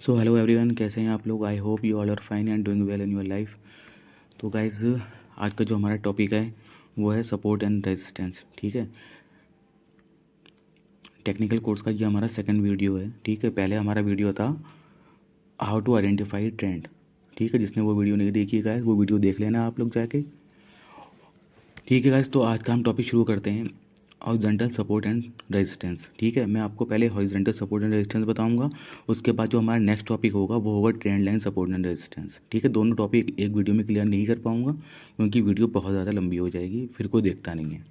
So hello everyone, कैसे हैं आप लोग। I hope you all are fine and doing well in your life. तो गाइज, आज का जो हमारा टॉपिक है वो है सपोर्ट एंड रेजिस्टेंस। ठीक है, टेक्निकल कोर्स का ये हमारा सेकंड वीडियो है। ठीक है, पहले हमारा वीडियो था हाउ टू आइडेंटिफाई ट्रेंड। ठीक है, जिसने वो वीडियो नहीं देखी गाइज, वो वीडियो देख लेना आप लोग जाके। ठीक है गाइज, तो आज का हम टॉपिक शुरू करते हैं, हॉरिजॉन्टल सपोर्ट एंड रेजिस्टेंस। ठीक है, मैं आपको पहले हॉरिजॉन्टल सपोर्ट एंड रेजिस्टेंस बताऊंगा। उसके बाद जो हमारा नेक्स्ट टॉपिक होगा वो होगा trend line support and resistance. ठीक है, दोनों टॉपिक एक वीडियो में क्लियर नहीं कर पाऊंगा क्योंकि वीडियो बहुत ज़्यादा लंबी हो जाएगी, फिर कोई देखता नहीं है।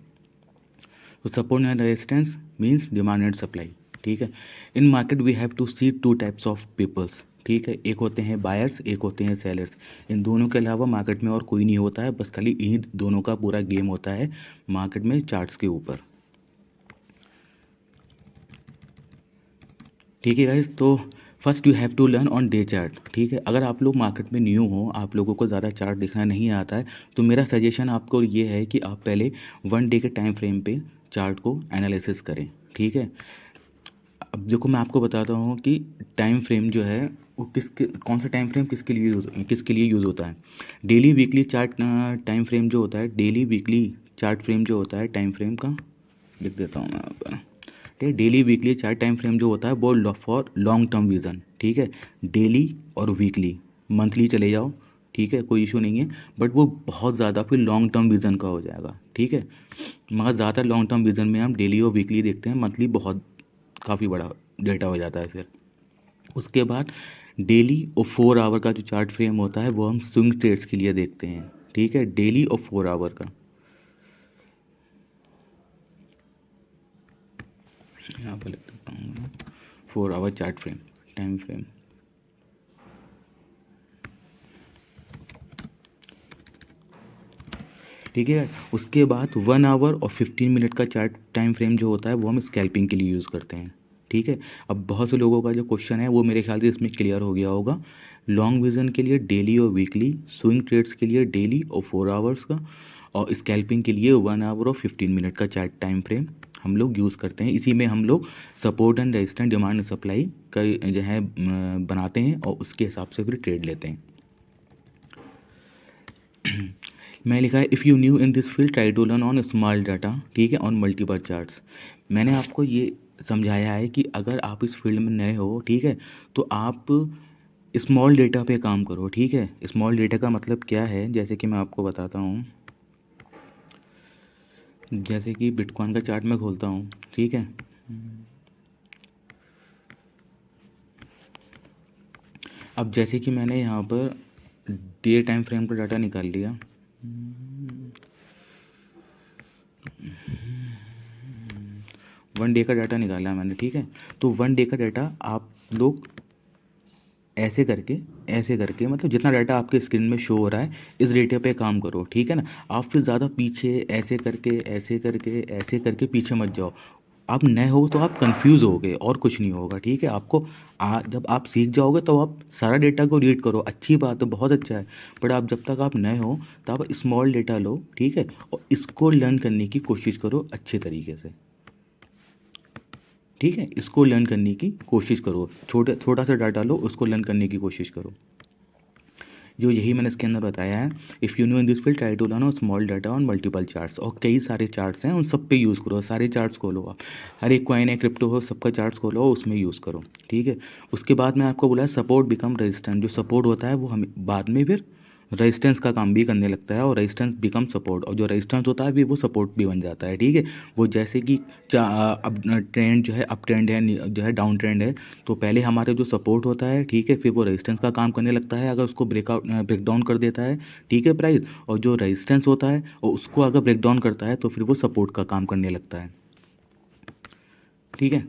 तो support and resistance means demand and supply. ठीक है, in market we have to see two types of peoples. ठीक है, एक होते हैं बायर्स, एक होते हैं सेलर्स। इन दोनों के अलावा मार्केट में और कोई नहीं होता है, बस खाली इन्हीं दोनों का पूरा गेम होता है मार्केट में चार्ट्स के ऊपर। ठीक है गाइस, तो first you have to learn on day chart. ठीक है, अगर आप लोग मार्केट में न्यू हो, आप लोगों को ज़्यादा चार्ट देखना नहीं आता है, तो मेरा सजेशन आपको ये है कि आप पहले 1 डे के टाइम फ्रेम पे चार्ट को एनालिसिस करें। ठीक है, अब देखो मैं आपको बताता हूँ कि टाइम फ्रेम जो है वो किसके, कौन सा टाइम फ्रेम किसके लिए यूज़ होता है। Daily weekly chart time frame जो होता है, डेली वीकली चार्ट फ्रेम जो होता है टाइम फ्रेम का, लिख देता हूँ मैं यहाँ पर। ठीक है, daily weekly chart time frame जो होता है वो फॉर लॉन्ग टर्म विज़न। ठीक है, डेली और वीकली, मंथली चले जाओ, ठीक है, कोई इशू नहीं है, बट वो बहुत ज़्यादा फिर लॉन्ग टर्म विज़न का हो जाएगा। ठीक है, मगर ज़्यादा लॉन्ग टर्म विज़न में हम डेली और वीकली देखते हैं, मंथली बहुत काफ़ी बड़ा डेटा हो जाता है फिर। उसके बाद डेली और 4 आवर का जो चार्ट फ्रेम होता है वो हम स्विंग ट्रेड्स के लिए देखते हैं। ठीक है, डेली और 4 आवर का, यहाँ पर लिख देता हूँ 4 our chart frame time frame. ठीक है, उसके बाद 1 आवर और 15 मिनट का चार्ट टाइम फ्रेम जो होता है वो हम स्कैल्पिंग के लिए यूज़ करते हैं। ठीक है, अब बहुत से लोगों का जो क्वेश्चन है वो मेरे ख्याल से इसमें क्लियर हो गया होगा। लॉन्ग विज़न के लिए डेली और वीकली, स्विंग ट्रेड्स के लिए डेली और 4 आवर्स का, और स्कैल्पिंग के लिए 1 आवर और 15 मिनट का चार्ट टाइम फ्रेम हम लोग यूज़ करते हैं। इसी में हम लोग support and resistance, demand and supply का जो है बनाते हैं और उसके हिसाब से फिर ट्रेड लेते हैं। मैं लिखा है if you new in this field try to learn on small data. ठीक है, ऑन मल्टीपल चार्ट्स। मैंने आपको ये समझाया है कि अगर आप इस फील्ड में नए हो, ठीक है, तो आप स्मॉल डेटा पे काम करो। ठीक है, स्मॉल डेटा का मतलब क्या है, जैसे कि मैं आपको बताता हूँ। जैसे कि बिटकॉइन का चार्ट मैं खोलता हूँ। ठीक है, अब जैसे कि मैंने यहाँ पर डे टाइम फ्रेम का डाटा निकाल लिया। 1 डे का डाटा निकाला है मैंने। ठीक है, तो 1 डे का डाटा आप लोग ऐसे करके मतलब जितना डाटा आपके स्क्रीन में शो हो रहा है इस डेटा पे काम करो। ठीक है ना, आप फिर ज़्यादा पीछे ऐसे करके पीछे मत जाओ। आप नए हो तो आप कंफ्यूज होगे और कुछ नहीं होगा। ठीक है, आपको जब आप सीख जाओगे तो आप सारा डेटा को रीड करो, अच्छी बात है, बहुत अच्छा है। बट आप जब तक आप नए हो तो आप स्मॉल डेटा लो। ठीक है, और इसको लर्न करने की कोशिश करो अच्छे तरीके से। ठीक है, इसको लर्न करने की कोशिश करो, छोटा सा डाटा लो, उसको लर्न करने की कोशिश करो। जो यही मैंने इसके अंदर बताया है, if you know in this field try to learn on small data on multiple charts. और कई सारे चार्ट्स हैं, उन सब पे यूज़ करो, सारे चार्ट्स खोलो आप, हर एक कॉइन है, क्रिप्टो हो, सबका चार्ट्स खोलो, उसमें यूज़ करो। ठीक है, उसके बाद मैं आपको बोला सपोर्ट बिकम रेजिस्टेंस। जो सपोर्ट होता है वो हम बाद में फिर रेजिस्टेंस का काम भी करने लगता है, और रेजिस्टेंस बिकम सपोर्ट, और जो रेजिस्टेंस होता है भी वो सपोर्ट भी बन जाता है। ठीक है, वो जैसे कि अब ट्रेंड जो है अप ट्रेंड है, जो है डाउन ट्रेंड है, तो पहले हमारे जो सपोर्ट होता है, ठीक है, फिर वो रेजिस्टेंस का काम करने लगता है अगर उसको ब्रेक डाउन कर देता है। ठीक है, प्राइस, और जो रेजिस्टेंस होता है और उसको अगर ब्रेक डाउन करता है तो फिर वो सपोर्ट का काम करने लगता है। ठीक है,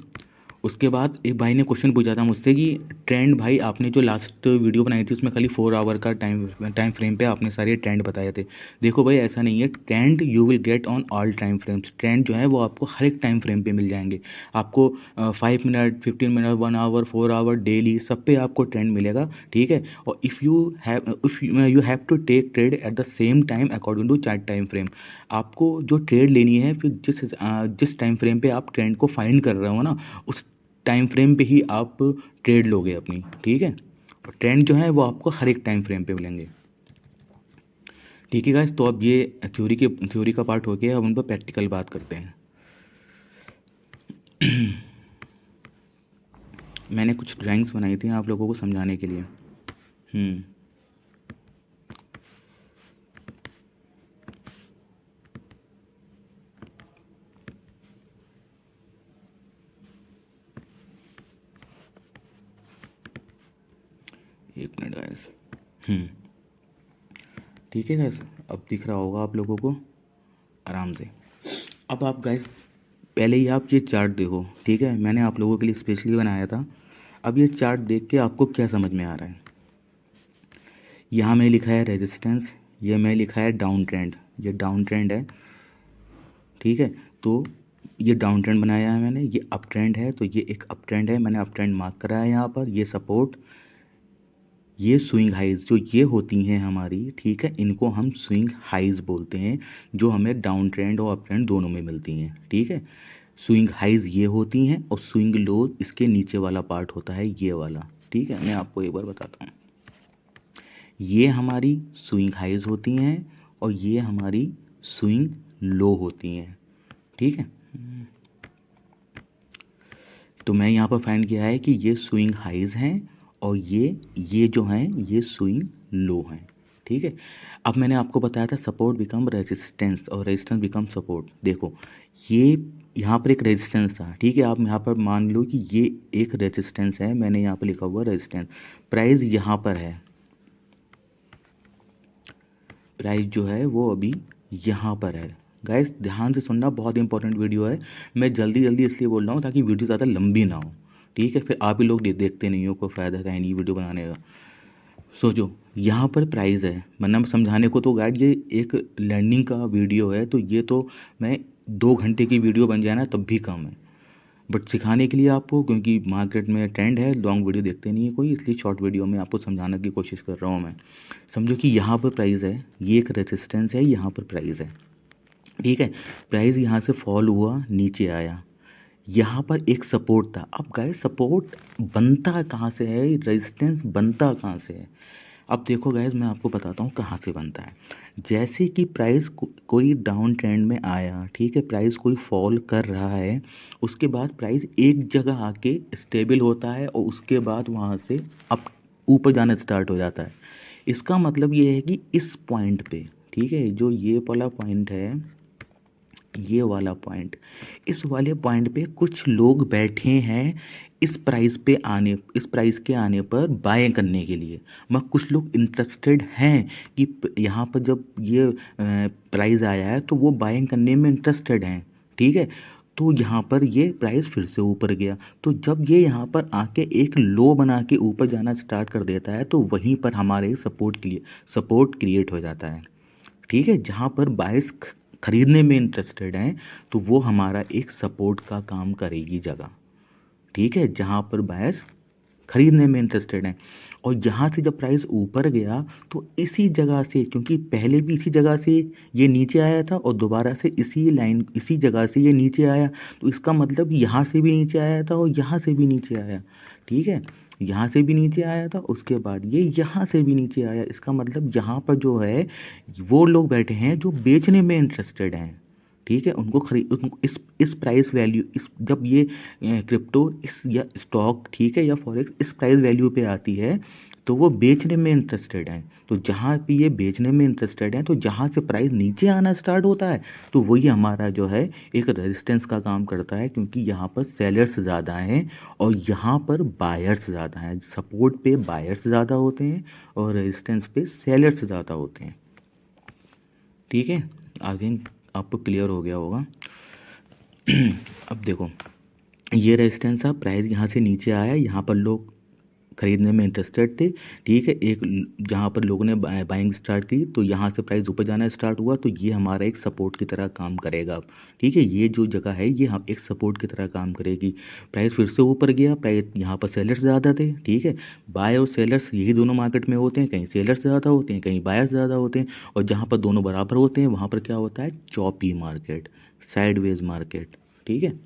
उसके बाद एक भाई ने क्वेश्चन पूछा था मुझसे कि ट्रेंड भाई, आपने जो लास्ट वीडियो बनाई थी उसमें खाली 4 आवर का टाइम फ्रेम पे आपने सारे ट्रेंड बताए थे। देखो भाई, ऐसा नहीं है, trend you will get on all time frames. Trend जो है वो आपको हर एक टाइम फ्रेम पे मिल जाएंगे। आपको 5 minute, 15 minute, 1 hour, 4 hour, daily, सब पे आपको ट्रेंड मिलेगा। ठीक है, और if you have to take trade at the same time according to chart time frame. आपको जो ट्रेड लेनी है फिर जिस टाइम फ्रेम पे आप ट्रेंड को फाइंड कर रहे हो ना, उस टाइम फ्रेम पे ही आप ट्रेड लोगे अपनी, ठीक है। और ट्रेंड जो है वो आपको हर एक टाइम फ्रेम पे मिलेंगे, ठीक है गाइस। तो अब ये थ्योरी का पार्ट हो गया, अब उन पर प्रैक्टिकल बात करते हैं। मैंने कुछ ड्राइंग्स बनाई थी आप लोगों को समझाने के लिए। एक मिनट गाइस। ठीक है गाइस, अब दिख रहा होगा आप लोगों को आराम से। अब आप गाइस पहले ही आप ये चार्ट देखो, ठीक है, मैंने आप लोगों के लिए स्पेशली बनाया था। अब ये चार्ट देख के आपको क्या समझ में आ रहा है? यहाँ में लिखा है रेजिस्टेंस, ये में लिखा है डाउन ट्रेंड, ये डाउन ट्रेंड है, ठीक है। तो ये डाउन ट्रेंड बनाया है मैंने, ये अप ट्रेंड है, तो ये एक अप ट्रेंड है, मैंने अप ट्रेंड मार्क करा है यहाँ पर। ये सपोर्ट, ये स्विंग हाइज जो ये होती हैं हमारी, ठीक है, इनको हम स्विंग हाइज बोलते हैं, जो हमें डाउन ट्रेंड और अप ट्रेंड दोनों में मिलती हैं, ठीक है। स्विंग हाइज ये होती हैं और स्विंग लो इसके नीचे वाला पार्ट होता है ये वाला, ठीक है। मैं आपको एक बार बताता हूँ, ये हमारी स्विंग हाइज होती हैं और ये हमारी स्विंग लो होती हैं, ठीक है। तो मैं यहाँ पर फाइंड किया है कि ये स्विंग हाइज हैं और ये जो हैं ये स्विंग लो हैं, ठीक है। अब मैंने आपको बताया था सपोर्ट बिकम रेजिस्टेंस और रेजिस्टेंस बिकम सपोर्ट। देखो ये यहाँ पर एक रेजिस्टेंस था, ठीक है, आप यहाँ पर मान लो कि ये एक रेजिस्टेंस है, मैंने यहाँ पर लिखा हुआ रेजिस्टेंस। प्राइस यहाँ पर है, प्राइस जो है वो अभी यहाँ पर है। गाइस ध्यान से सुनना, बहुत इंपॉर्टेंट वीडियो है। मैं जल्दी जल्दी इसलिए बोल रहा हूँ ताकि वीडियो ज़्यादा लंबी ना हो, ठीक है, फिर आप ही लोग देखते नहीं हो, कोई फ़ायदा है नहीं वीडियो बनाने का। सोचो यहाँ पर प्राइस है, मतलब समझाने को तो गाइड ये एक लर्निंग का वीडियो है, तो ये तो मैं 2 घंटे की वीडियो बन जाए ना तब भी कम है, बट सिखाने के लिए आपको, क्योंकि मार्केट में ट्रेंड है लॉन्ग वीडियो देखते नहीं है कोई, इसलिए शॉर्ट वीडियो में आपको समझाने की कोशिश कर रहा हूँ मैं। समझो कि यहाँ पर प्राइस है, ये एक रेजिस्टेंस है, यहाँ पर प्राइस है, ठीक है। प्राइस यहाँ से फॉल हुआ, नीचे आया, यहाँ पर एक सपोर्ट था। अब गाइस सपोर्ट बनता कहाँ से है, रेजिस्टेंस बनता कहाँ से है? अब देखो गाइस मैं आपको बताता हूँ कहाँ से बनता है। जैसे कि प्राइस कोई डाउन ट्रेंड में आया, ठीक है, प्राइस कोई फॉल कर रहा है, उसके बाद प्राइस एक जगह आके स्टेबल होता है और उसके बाद वहाँ से अप ऊपर जाना स्टार्ट हो जाता है। इसका मतलब ये है कि इस पॉइंट पे, ठीक है, जो ये वाला पॉइंट है, ये वाला पॉइंट, इस वाले पॉइंट पे कुछ लोग बैठे हैं इस प्राइस के आने पर बाय करने के लिए। मगर कुछ लोग इंटरेस्टेड हैं कि यहाँ पर जब ये प्राइस आया है तो वो बाइंग करने में इंटरेस्टेड हैं, ठीक है। तो यहाँ पर ये प्राइस फिर से ऊपर गया, तो जब ये यहाँ पर आके एक लो बना के ऊपर जाना स्टार्ट कर देता है तो वहीं पर हमारे सपोर्ट क्रिएट हो जाता है, ठीक है। जहाँ पर बायर्स खरीदने में इंटरेस्टेड हैं तो वो हमारा एक सपोर्ट का काम करेगी जगह, ठीक है, जहाँ पर बायर्स खरीदने में इंटरेस्टेड हैं। और यहाँ से जब प्राइस ऊपर गया तो इसी जगह से, क्योंकि पहले भी इसी जगह से ये नीचे आया था और दोबारा से इसी जगह से ये नीचे आया, तो इसका मतलब यहाँ से भी नीचे आया था और यहाँ से भी नीचे आया, ठीक है, यहाँ से भी नीचे आया था, उसके बाद ये यहाँ से भी नीचे आया। इसका मतलब यहाँ पर जो है वो लोग बैठे हैं जो बेचने में इंटरेस्टेड हैं, ठीक है, उनको इस प्राइस वैल्यू, इस जब ये क्रिप्टो इस या स्टॉक, ठीक है, या फॉरेक्स इस प्राइस वैल्यू पे आती है तो वो बेचने में इंटरेस्टेड हैं। तो जहाँ भी ये बेचने में इंटरेस्टेड हैं तो जहाँ से प्राइस नीचे आना स्टार्ट होता है तो वही हमारा जो है एक रेजिस्टेंस का काम करता है, क्योंकि यहाँ पर सेलर्स ज़्यादा हैं और यहाँ पर बायर्स ज़्यादा हैं। सपोर्ट पे बायर्स ज़्यादा होते हैं और रेजिस्टेंस पे सेलर्स ज़्यादा होते हैं, ठीक है। आगे आपको क्लियर हो गया होगा। अब देखो ये रेजिस्टेंस था, प्राइस यहाँ से नीचे आया, यहाँ पर लोग खरीदने में इंटरेस्टेड थे, ठीक है, एक जहाँ पर लोगों ने बाइंग स्टार्ट की तो यहाँ से प्राइस ऊपर जाना स्टार्ट हुआ, तो ये हमारा एक सपोर्ट की तरह काम करेगा अब, ठीक है। ये जो जगह है ये हम एक सपोर्ट की तरह काम करेगी। प्राइस फिर से ऊपर गया, प्राइस यहाँ पर सेलर्स ज़्यादा थे, ठीक है, बाय और सेलर्स यही दोनों मार्केट में होते हैं, कहीं सेलर्स ज़्यादा होते हैं कहीं बायर्स ज़्यादा होते हैं, और जहाँ पर दोनों बराबर होते हैं वहाँ पर क्या होता है, चॉपी मार्केट, साइडवेज मार्केट, ठीक है।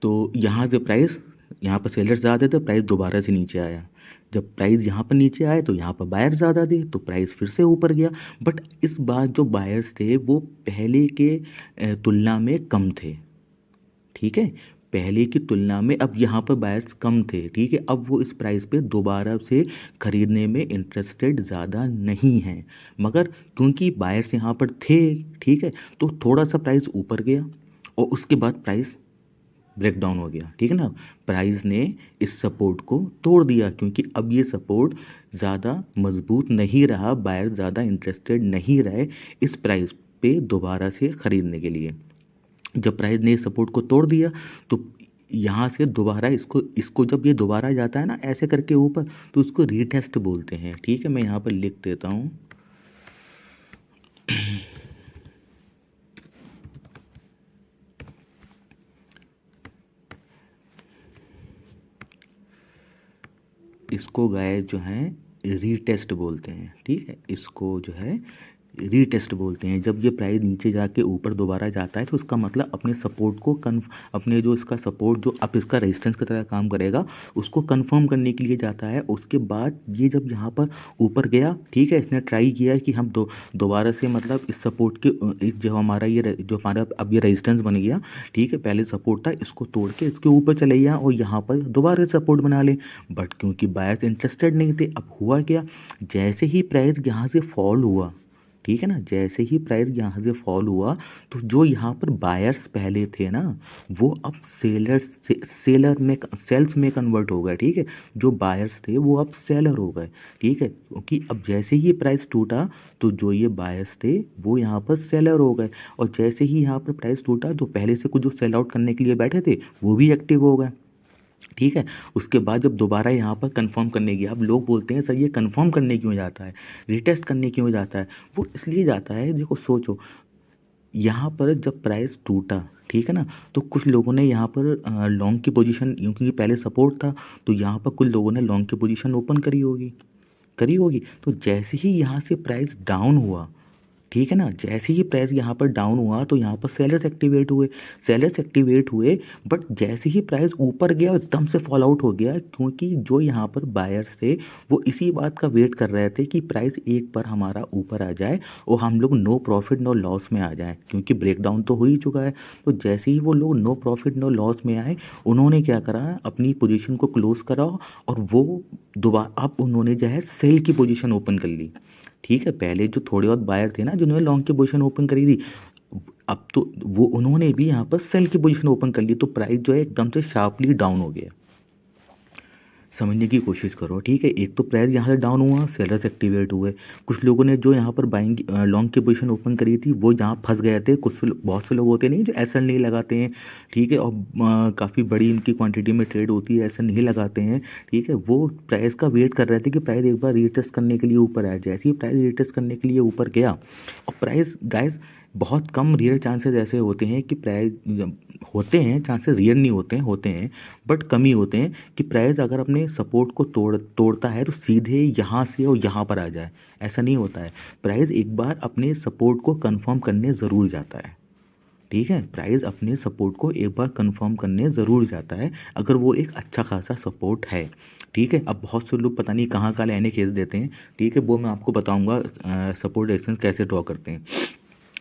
तो यहाँ से प्राइस, यहाँ पर सेलर्स ज़्यादा थे तो प्राइस दोबारा से नीचे आया। जब प्राइस यहाँ पर नीचे आए तो यहाँ पर बायर्स ज़्यादा थे तो प्राइस फिर से ऊपर गया। बट इस बार जो बायर्स थे वो पहले के तुलना में कम थे, ठीक है, पहले की तुलना में अब यहाँ पर बायर्स कम थे, ठीक है। अब वो इस प्राइस पे दोबारा से ख़रीदने में इंटरेस्टेड ज़्यादा नहीं हैं, मगर क्योंकि बायर्स यहाँ पर थे, ठीक है, तो थोड़ा सा प्राइस ऊपर गया और उसके बाद प्राइस ब्रेक डाउन हो गया, ठीक है ना। प्राइस ने इस सपोर्ट को तोड़ दिया क्योंकि अब ये सपोर्ट ज़्यादा मजबूत नहीं रहा, बायर ज़्यादा इंटरेस्टेड नहीं रहे इस प्राइस पे दोबारा से ख़रीदने के लिए। जब प्राइस ने इस सपोर्ट को तोड़ दिया तो यहाँ से दोबारा इसको जब ये दोबारा जाता है ना ऐसे करके ऊपर, तो उसको रीटेस्ट बोलते हैं, ठीक है। मैं यहाँ पर लिख देता हूँ, इसको गाइस जो है रीटेस्ट बोलते हैं, ठीक है, इसको जो है रीटेस्ट बोलते हैं। जब ये प्राइस नीचे जाके ऊपर दोबारा जाता है तो उसका मतलब अपने सपोर्ट को अपने जो इसका सपोर्ट जो अब इसका रेजिस्टेंस की तरह काम करेगा उसको कंफर्म करने के लिए जाता है। उसके बाद ये जब यहाँ पर ऊपर गया, ठीक है, इसने ट्राई किया कि हम दोबारा से मतलब इस सपोर्ट के जो हमारा अब ये रेजिस्टेंस बन गया, ठीक है, पहले सपोर्ट था, इसको तोड़ के इसके ऊपर चले गया और यहाँ पर दोबारा सपोर्ट बना ले। बट क्योंकि बायर्स इंटरेस्टेड नहीं थे, अब हुआ क्या, जैसे ही प्राइस यहाँ से फॉल हुआ, ठीक है ना, जैसे ही प्राइस यहाँ से फॉल हुआ तो जो यहाँ पर बायर्स पहले थे ना वो अब सेल्स में कन्वर्ट हो गए, ठीक है। जो बायर्स थे वो अब सेलर हो गए, ठीक है, क्योंकि अब जैसे ही प्राइस टूटा तो जो ये बायर्स थे वो यहाँ पर सेलर हो गए और जैसे ही यहाँ पर प्राइस टूटा तो पहले से कुछ जो सेल आउट करने के लिए बैठे थे वो भी एक्टिव हो गए, ठीक है। उसके बाद जब दोबारा यहाँ पर कंफर्म करने गया, अब लोग बोलते हैं सर ये कंफर्म करने क्यों जाता है, रिटेस्ट करने क्यों जाता है, वो इसलिए जाता है, देखो सोचो, यहाँ पर जब प्राइस टूटा, ठीक है ना, तो कुछ लोगों ने यहाँ पर लॉन्ग की पोजीशन, क्योंकि पहले सपोर्ट था तो यहाँ पर कुछ लोगों ने लॉन्ग की पोजीशन ओपन करी होगी। तो जैसे ही यहाँ से प्राइस डाउन हुआ, ठीक है ना, जैसे ही प्राइस यहाँ पर डाउन हुआ तो यहाँ पर सेलर्स एक्टिवेट हुए। बट जैसे ही प्राइस ऊपर गया एकदम से फॉल आउट हो गया क्योंकि जो यहाँ पर बायर्स थे वो इसी बात का वेट कर रहे थे कि प्राइस एक बार हमारा ऊपर आ जाए और हम लोग नो प्रॉफिट नो लॉस में आ जाए, क्योंकि ब्रेकडाउन तो हो ही चुका है। तो जैसे ही वो लोग नो प्रॉफिट नो लॉस में आए, उन्होंने क्या करा, अपनी पोजीशन को क्लोज करा और वो दोबारा अब उन्होंने जो है सेल की पोजीशन ओपन कर ली, ठीक है। पहले जो थोड़े बहुत बायर थे ना जिन्होंने लॉन्ग की पोजीशन ओपन करी थी, अब तो वो उन्होंने भी यहाँ पर सेल की पोजीशन ओपन कर ली, तो प्राइस जो है एकदम से शार्पली डाउन हो गया। समझने की कोशिश करो, ठीक है। एक तो प्राइस यहाँ से डाउन हुआ, सेलर्स एक्टिवेट हुए, कुछ लोगों ने जो यहाँ पर बाइंग लॉन्ग की पोजीशन ओपन करी थी वो जहाँ फंस गए थे। बहुत से लोग होते नहीं जो एसएल नहीं लगाते हैं, ठीक है, और काफ़ी बड़ी इनकी क्वांटिटी में ट्रेड होती है, एसएल नहीं लगाते हैं, ठीक है, वो प्राइस का वेट कर रहे थे कि प्राइस एक बार रीटेस्ट करने के लिए ऊपर आए। जैसे ही प्राइस रीटेस्ट करने के लिए ऊपर गया और प्राइस गाइस बहुत कम रेयर चांसेस ऐसे होते हैं कि प्राइस होते हैं, चांसेस रियल नहीं होते हैं बट कम ही होते हैं कि प्राइस अगर अपने सपोर्ट को तोड़ता है तो सीधे यहाँ से और यहाँ पर आ जाए, ऐसा नहीं होता है। प्राइस एक बार अपने सपोर्ट को कंफर्म करने ज़रूर जाता है, ठीक है, प्राइस अपने सपोर्ट को एक बार कंफर्म करने ज़रूर जाता है अगर वो एक अच्छा खासा सपोर्ट है, ठीक है। अब बहुत से लोग पता नहीं कहाँ का लेने केस देते हैं, ठीक है, वो मैं आपको बताऊँगा सपोर्ट रेजिस्टेंस कैसे ड्रॉ करते हैं।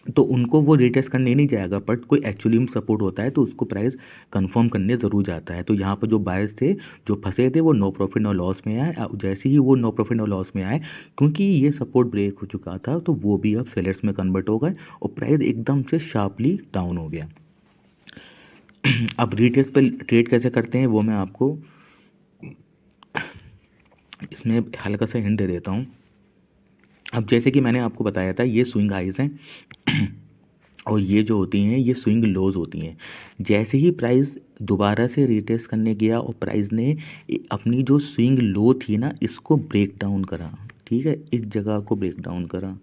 तो उनको वो रिटेस्ट करने नहीं जाएगा, बट कोई एक्चुअली में सपोर्ट होता है तो उसको प्राइस कंफर्म करने ज़रूर जाता है। तो यहाँ पर जो बायर्स थे जो फंसे थे वो नो प्रॉफिट नो लॉस में आए। जैसे ही वो नो प्रॉफिट नो लॉस में आए, क्योंकि ये सपोर्ट ब्रेक हो चुका था तो वो भी अब सेलर्स में कन्वर्ट हो गए और प्राइस एकदम से शार्पली डाउन हो गया। अब रिटेस्ट पे ट्रेड कैसे करते हैं वो मैं आपको इसमें हल्का सा हिंट दे देता हूँ। अब जैसे कि मैंने आपको बताया था ये स्विंग हाइज हैं और ये जो होती हैं ये स्विंग लोज होती हैं। जैसे ही प्राइस दोबारा से रिटेस्ट करने गया और प्राइस ने अपनी जो स्विंग लो थी ना इसको ब्रेक डाउन करा, ठीक है, इस जगह को ब्रेक डाउन करा,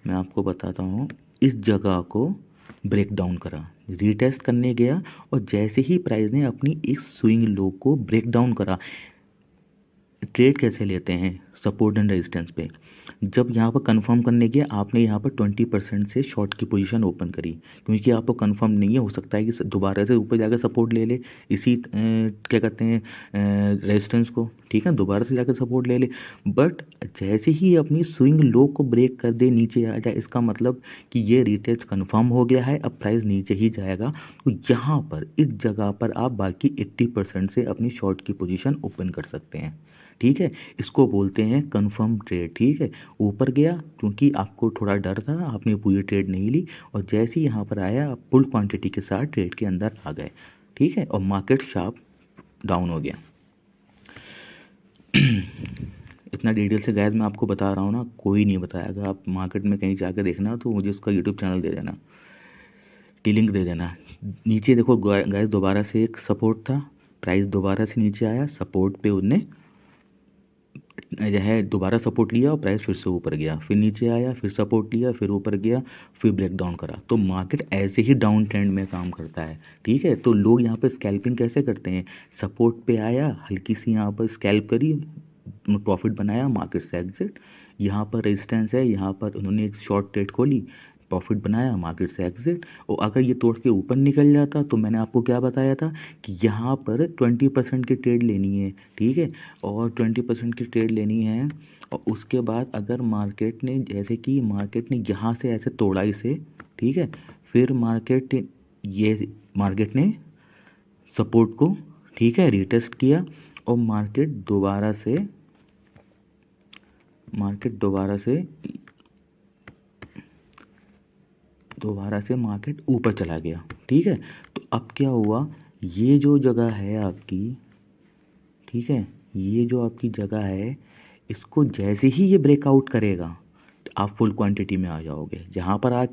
मैं आपको बताता हूँ, इस जगह को ब्रेक डाउन करा, रिटेस्ट करने गया और जैसे ही प्राइस ने अपनी इस स्विंग लो को ब्रेक डाउन करा। ट्रेड कैसे लेते हैं, सपोर्ट एंड रेजिस्टेंस पे। जब यहाँ पर कंफर्म करने गया आपने यहाँ पर 20% से शॉर्ट की पोजीशन ओपन करी, क्योंकि आपको कंफर्म नहीं है, हो सकता है कि दोबारा से ऊपर जाकर सपोर्ट ले ले इसी क्या कहते हैं रेजिस्टेंस को, ठीक है, दोबारा से जाकर सपोर्ट ले ले। बट जैसे ही अपनी स्विंग लो को ब्रेक कर दे, नीचे आ जाए, इसका मतलब कि ये रिटेस्ट कंफर्म हो गया है, अब प्राइस नीचे ही जाएगा। तो यहाँ पर इस जगह पर आप बाकी 80% से अपनी शॉर्ट की पोजीशन ओपन कर सकते हैं, ठीक है। इसको बोलते हैं कंफर्म ट्रेड, ठीक है। ऊपर गया क्योंकि आपको थोड़ा डर था, आपने पूरी ट्रेड नहीं ली, और जैसे ही यहाँ पर आया आप फुल क्वांटिटी के साथ ट्रेड के अंदर आ गए, ठीक है, और मार्केट शार्प डाउन हो गया। इतना डिटेल से गैस मैं आपको बता रहा हूँ ना, कोई नहीं बताएगा। आप मार्केट में कहीं जाकर देखना तो मुझे उसका यूट्यूब चैनल दे देना, लिंक दे देना। नीचे देखो गैस, दोबारा से एक सपोर्ट था, प्राइस दोबारा से नीचे आया, सपोर्ट पे उनने जो है दोबारा सपोर्ट लिया और प्राइस फिर से ऊपर गया, फिर नीचे आया, फिर सपोर्ट लिया, फिर ऊपर गया, फिर ब्रेक डाउन करा। तो मार्केट ऐसे ही डाउन ट्रेंड में काम करता है, ठीक है। तो लोग यहाँ पर स्कैल्पिंग कैसे करते हैं, सपोर्ट पे आया, हल्की सी यहाँ पर स्कैल्प करी, प्रॉफिट बनाया, मार्केट से एग्जिट। यहाँ पर रेजिस्टेंस है, यहाँ पर उन्होंने एक शॉर्ट ट्रेड खोली, प्रॉफिट बनाया, मार्केट से एग्जिट। और अगर ये तोड़ के ऊपर निकल जाता तो मैंने आपको क्या बताया था कि यहाँ पर 20% की ट्रेड लेनी है, ठीक है, और 20% की ट्रेड लेनी है। और उसके बाद अगर मार्केट ने, जैसे कि मार्केट ने यहाँ से ऐसे तोड़ा इसे, ठीक है, फिर मार्केट ने सपोर्ट को, ठीक है, रिटेस्ट किया, और मार्केट दोबारा से मार्केट ऊपर चला गया, ठीक है। तो अब क्या हुआ, ये जो जगह है आपकी, ठीक है, ये जो आपकी जगह है, इसको जैसे ही ये ब्रेकआउट करेगा तो आप फुल क्वांटिटी में आ जाओगे। जहाँ पर आप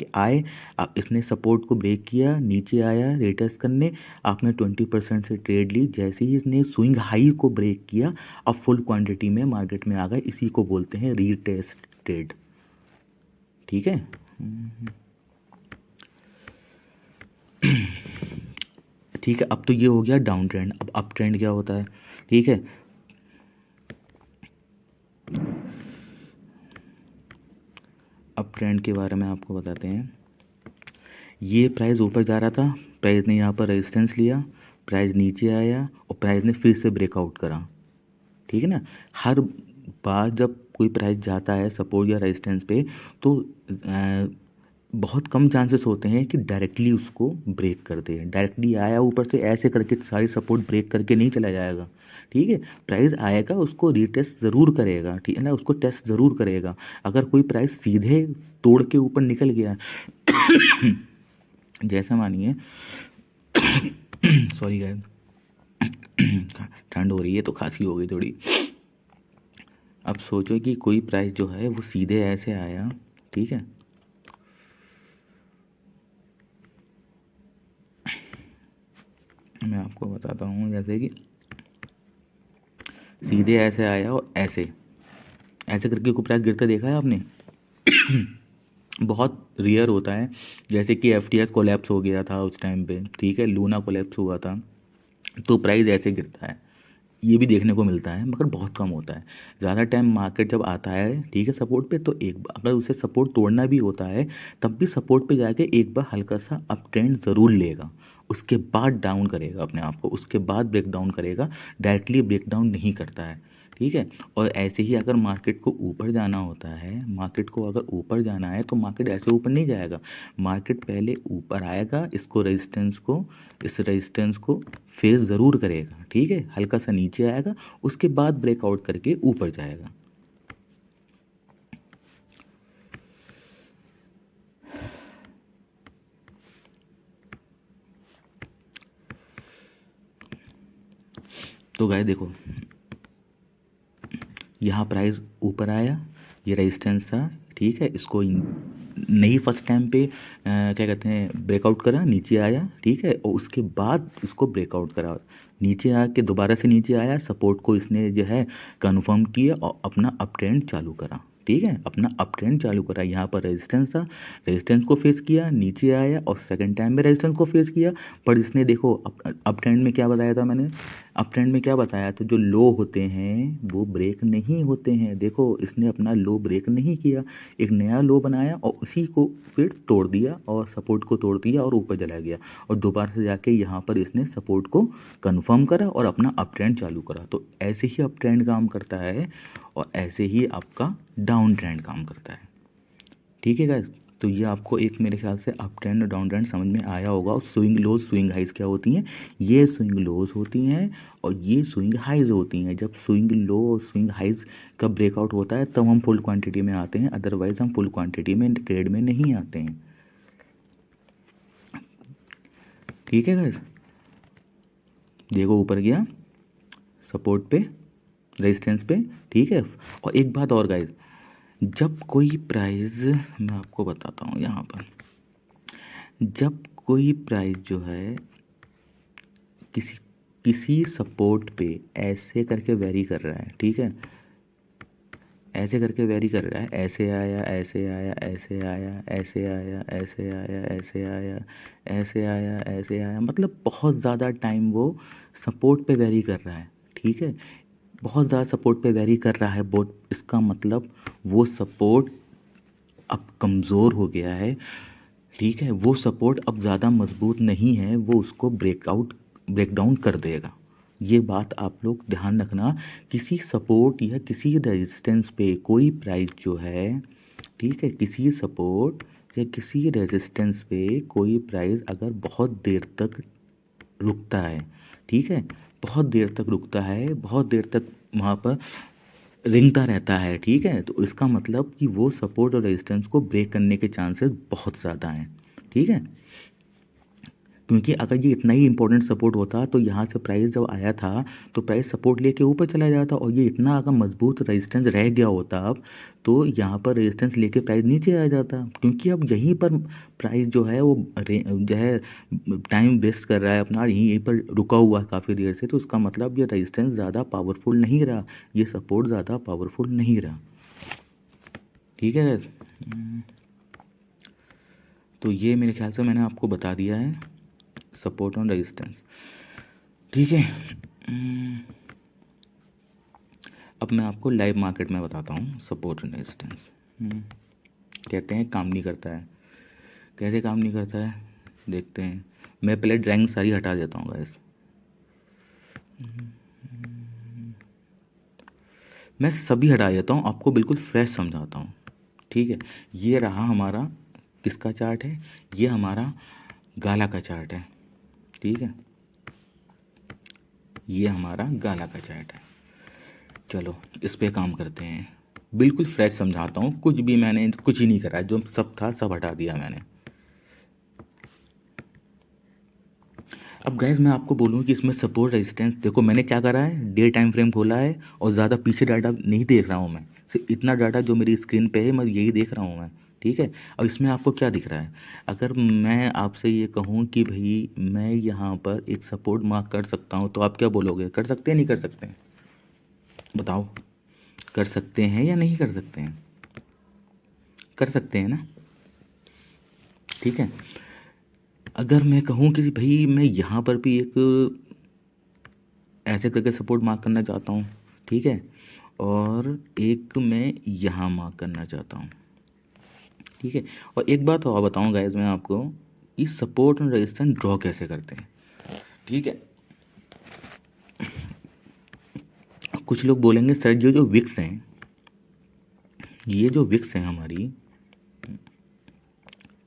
इसने सपोर्ट को ब्रेक किया, नीचे आया रिटेस्ट करने, आपने 20% से ट्रेड ली, जैसे ही इसने स्विंग हाई को ब्रेक किया आप फुल क्वांटिटी में मार्केट में आ गए। इसी को बोलते हैं रीटेस्ट ट्रेड, ठीक है। ठीक है, अब तो ये हो गया डाउन ट्रेंड। अब अप ट्रेंड क्या होता है, ठीक है। अप ट्रेंड के बारे में आपको बताते हैं। ये प्राइस ऊपर जा रहा था, प्राइस ने यहाँ पर रेजिस्टेंस लिया, प्राइस नीचे आया और प्राइस ने फिर से ब्रेकआउट करा, ठीक है ना। हर बार जब कोई प्राइस जाता है सपोर्ट या रेजिस्टेंस पे, तो बहुत कम चांसेस होते हैं कि डायरेक्टली उसको ब्रेक कर दे। डायरेक्टली आया ऊपर से ऐसे करके सारी सपोर्ट ब्रेक करके नहीं चला जाएगा, ठीक है। प्राइस आएगा, उसको रीटेस्ट ज़रूर करेगा, ठीक है ना, उसको टेस्ट ज़रूर करेगा। अगर कोई प्राइस सीधे तोड़ के ऊपर निकल गया जैसा मानिए सॉरी गाइस, ठंड हो रही है तो खांसी हो गई थोड़ी। अब सोचो कि कोई प्राइस जो है वो सीधे ऐसे आया, ठीक है, मैं आपको बताता हूँ, जैसे कि सीधे ऐसे आया और ऐसे करके कोई प्राइस गिरते देखा है आपने? बहुत रेयर होता है। जैसे कि एफटीएस कोलैप्स हो गया था उस टाइम पे, ठीक है, लूना कोलैप्स हुआ था, तो प्राइस ऐसे गिरता है, ये भी देखने को मिलता है, मगर बहुत कम होता है। ज़्यादा टाइम मार्केट जब आता है, ठीक है, सपोर्ट पे, तो एक बार अगर उसे सपोर्ट तोड़ना भी होता है तब भी सपोर्ट पे जाके एक बार हल्का सा अप ट्रेंड ज़रूर लेगा, उसके बाद डाउन करेगा अपने आप को, उसके बाद ब्रेक डाउन करेगा, डायरेक्टली ब्रेक डाउन नहीं करता है, ठीक है। और ऐसे ही अगर मार्केट को ऊपर जाना होता है, मार्केट को अगर ऊपर जाना है तो मार्केट ऐसे ऊपर नहीं जाएगा, मार्केट पहले ऊपर आएगा, इस रेजिस्टेंस को फेस ज़रूर करेगा, ठीक है, हल्का सा नीचे आएगा, उसके बाद ब्रेकआउट करके ऊपर जाएगा। तो गाइस देखो, यहाँ प्राइस ऊपर आया, ये रेजिस्टेंस था, ठीक है, इसको नहीं फर्स्ट टाइम पे क्या कहते हैं ब्रेकआउट करा, नीचे आया, ठीक है, और उसके बाद इसको ब्रेकआउट करा, नीचे आके दोबारा से नीचे आया, सपोर्ट को इसने जो है कंफर्म किया और अपना अप ट्रेंड चालू करा, ठीक है, अपना अप ट्रेंड चालू करा। यहाँ पर रेजिस्टेंस था, रेजिस्टेंस को फेस किया, नीचे आया और सेकंड टाइम में रेजिस्टेंस को फेस किया, पर इसने देखो अप ट्रेंड में क्या बताया था मैंने, अप ट्रेंड में क्या बताया, तो जो लो होते हैं वो ब्रेक नहीं होते हैं। देखो इसने अपना लो ब्रेक नहीं किया, एक नया लो बनाया और उसी को फिर तोड़ दिया और सपोर्ट को तोड़ दिया और ऊपर चला गया, और दोबारा से जाके यहाँ पर इसने सपोर्ट को कंफर्म करा और अपना अप ट्रेंड चालू करा। तो ऐसे ही अप ट्रेंड काम करता है और ऐसे ही आपका डाउन ट्रेंड काम करता है। ठीक है गाइस, तो ये आपको एक मेरे ख्याल से अप ट्रेंड और डाउन ट्रेंड समझ में आया होगा। और स्विंग लोज स्विंग हाइज क्या होती हैं, ये स्विंग लोज होती हैं और ये स्विंग हाइज होती हैं। जब स्विंग लो और स्विंग हाइज का ब्रेकआउट होता है तब हम फुल क्वांटिटी में आते हैं, अदरवाइज हम फुल क्वांटिटी में ट्रेड में नहीं आते हैं। ठीक है गाइस, देखो ऊपर गया सपोर्ट पे, रेजिस्टेंस पे। ठीक है, और एक बात और गाइस, जब कोई प्राइस, मैं आपको बताता हूँ यहाँ पर, जब कोई प्राइस जो है किसी किसी सपोर्ट पे ऐसे करके वेरी कर रहा है, ठीक है, ऐसे करके वेरी कर रहा है, ऐसे आया ऐसे आया ऐसे आया ऐसे आया ऐसे आया ऐसे आया ऐसे आया ऐसे आया, मतलब बहुत ज़्यादा टाइम वो सपोर्ट पे वेरी कर रहा है। ठीक है, बहुत ज़्यादा सपोर्ट पे वेरी कर रहा है बोट, इसका मतलब वो सपोर्ट अब कमज़ोर हो गया है। ठीक है, वो सपोर्ट अब ज़्यादा मजबूत नहीं है, वो उसको ब्रेकडाउन कर देगा। ये बात आप लोग ध्यान रखना, किसी सपोर्ट या किसी रेजिस्टेंस पे कोई प्राइस जो है, ठीक है, किसी सपोर्ट या किसी रेजिस्टेंस पे कोई प्राइस अगर बहुत देर तक रुकता है, ठीक है, बहुत देर तक रुकता है, बहुत देर तक वहाँ पर रिंगता रहता है, ठीक है, तो इसका मतलब कि वो सपोर्ट और रेजिस्टेंस को ब्रेक करने के चांसेस बहुत ज़्यादा हैं। ठीक है, क्योंकि अगर ये इतना ही इंपॉर्टेंट सपोर्ट होता तो यहाँ से प्राइस जब आया था तो प्राइस सपोर्ट लेके ऊपर चला जाता, और ये इतना अगर मजबूत रेजिस्टेंस रह गया होता अब, तो यहाँ पर रेजिस्टेंस लेके प्राइस नीचे आ जाता। क्योंकि अब यहीं पर प्राइस जो है वो जो है टाइम वेस्ट कर रहा है अपना, यहीं पर रुका हुआ है काफ़ी देर से, तो उसका मतलब ये रेजिस्टेंस ज़्यादा पावरफुल नहीं रहा, ये सपोर्ट ज़्यादा पावरफुल नहीं रहा। ठीक है guys? तो ये मेरे ख्याल से मैंने आपको बता दिया है सपोर्ट और रेजिस्टेंस। ठीक है, अब मैं आपको लाइव मार्केट में बताता हूँ सपोर्ट और रेजिस्टेंस। कहते हैं काम नहीं करता है, कैसे काम नहीं करता है देखते हैं। मैं पहले ड्राइंग सारी हटा देता हूँ गाइस, मैं सभी हटा देता हूँ, आपको बिल्कुल फ्रेश समझाता हूँ। ठीक है, ये रहा हमारा किसका चार्ट है, ये हमारा गाला का चार्ट है। ठीक है, ये हमारा गाला का चार्ट है। चलो इस पे काम करते हैं, बिल्कुल फ्रेश समझाता हूँ, कुछ भी मैंने कुछ ही नहीं करा, जो सब था सब हटा दिया मैंने। अब गैस मैं आपको बोलूँ कि इसमें सपोर्ट रेजिस्टेंस, देखो मैंने क्या करा है, डे टाइम फ्रेम खोला है और ज़्यादा पीछे डाटा नहीं देख रहा हूँ मैं, सिर्फ इतना डाटा जो मेरी स्क्रीन पे है मैं यही देख रहा हूँ मैं। ठीक है, अब इसमें आपको क्या दिख रहा है, अगर मैं आपसे ये कहूँ कि भाई मैं यहाँ पर एक सपोर्ट मार्क कर सकता हूँ, तो आप क्या बोलोगे, कर सकते हैं नहीं कर सकते हैं, बताओ, कर सकते हैं या नहीं कर सकते हैं, कर सकते हैं ना। ठीक है, अगर मैं कहूँ कि भाई मैं यहाँ पर भी एक ऐसे करके सपोर्ट मार्क करना चाहता हूँ, ठीक है, और एक मैं यहाँ मार्क करना चाहता हूँ। ठीक है, और एक बात और बताऊँ गाइस मैं आपको कि सपोर्ट और रेजिस्टेंस ड्रॉ कैसे करते हैं। ठीक है, कुछ लोग बोलेंगे सर ये जो विक्स हैं, ये जो विक्स हैं हमारी,